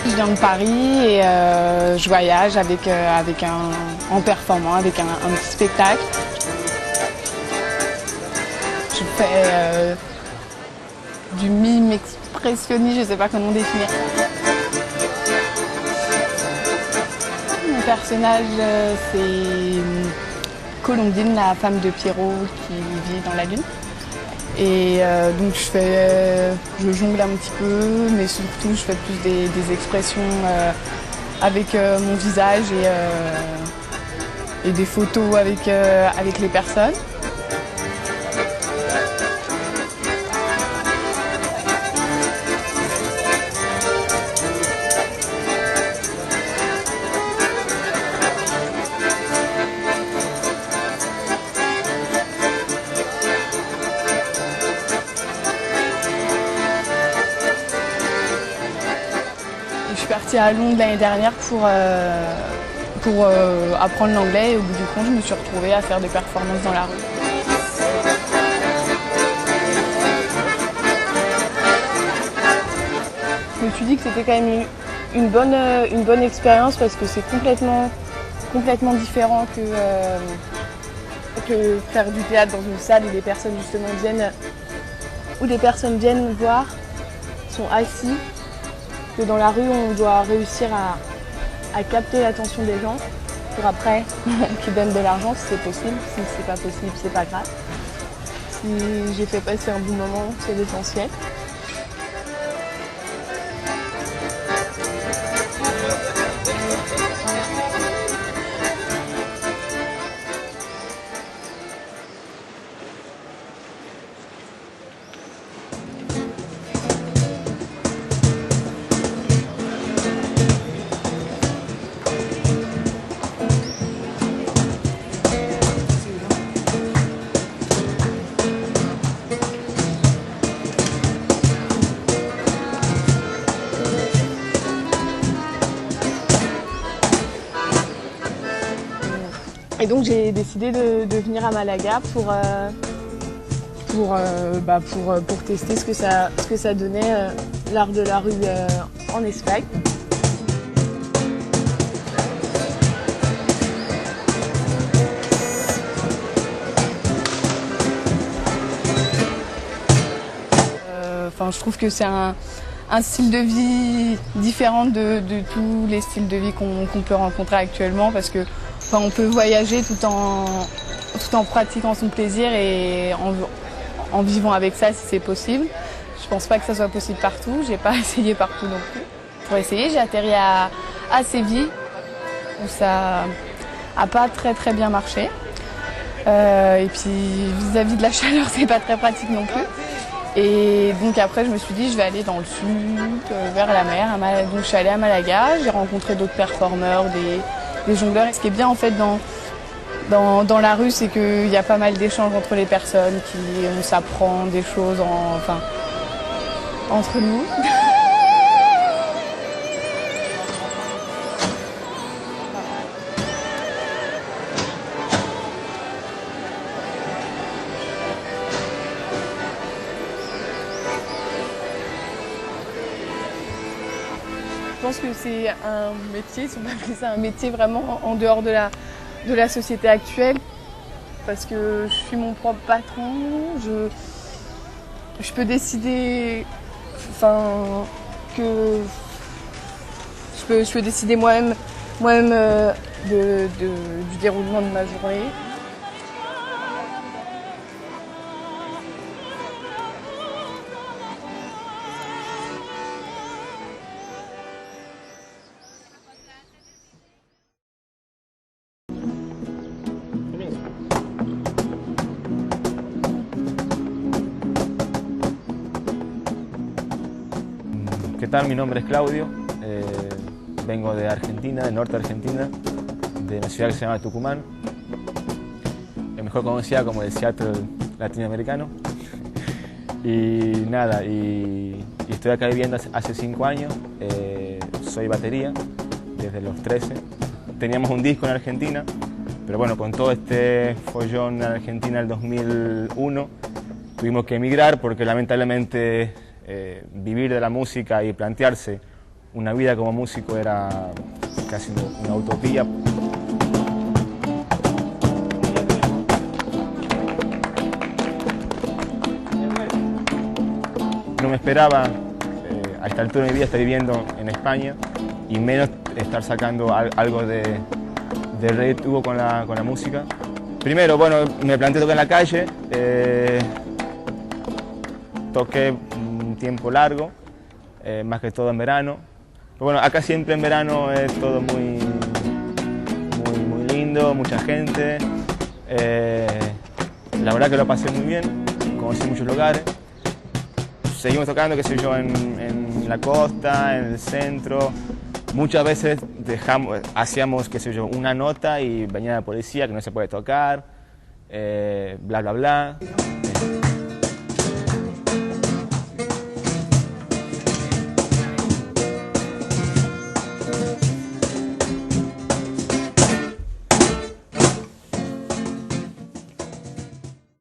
Je viens de Paris et je voyage en performant avec un petit spectacle. Je fais du mime expressionniste, je ne sais pas comment définir. Mon personnage, c'est Colombine, la femme de Pierrot qui vit dans la Lune. Et donc je jongle un petit peu, mais surtout je fais plus des expressions avec mon visage et des photos avec les personnes. Je suis partie à Londres l'année dernière pour apprendre l'anglais et au bout du compte, je me suis retrouvée à faire des performances dans la rue. Je me suis dit que c'était quand même une bonne expérience parce que c'est complètement différent que faire du théâtre dans une salle où les personnes justement viennent voir, sont assis. Que dans la rue, on doit réussir à capter l'attention des gens pour après qu'ils donnent de l'argent si c'est possible. Si c'est pas possible, c'est pas grave. Si j'ai fait passer un bon moment, c'est l'essentiel. Et donc j'ai décidé de venir à Malaga pour tester ce que ça donnait l'art de la rue en Espagne. Je trouve que c'est un style de vie différent de tous les styles de vie qu'on peut rencontrer actuellement parce que on peut voyager tout en pratiquant son plaisir et en vivant avec ça si c'est possible. Je pense pas que ça soit possible partout, j'ai pas essayé partout non plus. Pour essayer, j'ai atterri à Séville où ça a pas très bien marché. Et puis vis-à-vis de la chaleur, c'est pas très pratique non plus. Et donc après, je me suis dit, je vais aller dans le sud, vers la mer. Donc je suis allée à Malaga, j'ai rencontré d'autres performeurs, des jongleurs. Et ce qui est bien en fait dans la rue, c'est qu'il y a pas mal d'échanges entre les personnes, on s'apprend des choses entre nous. Je pense que c'est un métier, si on peut appeler ça un métier vraiment en dehors de la société actuelle, parce que je suis mon propre patron, je peux décider, je peux décider moi-même du déroulement de ma journée. ¿Qué tal? Mi nombre es Claudio, vengo de Argentina, del norte de Argentina, de una ciudad que se llama Tucumán, mejor conocida como el Seattle latinoamericano. Y nada, y estoy acá viviendo hace 5 años, soy batería desde los 13. Teníamos un disco en Argentina, pero bueno, con todo este follón en Argentina el 2001, tuvimos que emigrar porque lamentablemente vivir de la música y plantearse una vida como músico era casi una utopía. No me esperaba a esta altura de mi vida estar viviendo en España y menos estar sacando algo de rédito con la música. Primero, bueno, me planteé tocar en la calle, toqué un tiempo largo, más que todo en verano. Pero bueno, acá siempre en verano es todo muy lindo, mucha gente. La verdad que lo pasé muy bien, conocí muchos lugares. Seguimos tocando, qué sé yo, en la costa, en el centro. Muchas veces hacíamos, qué sé yo, una nota y venía la policía que no se puede tocar, bla, bla, bla.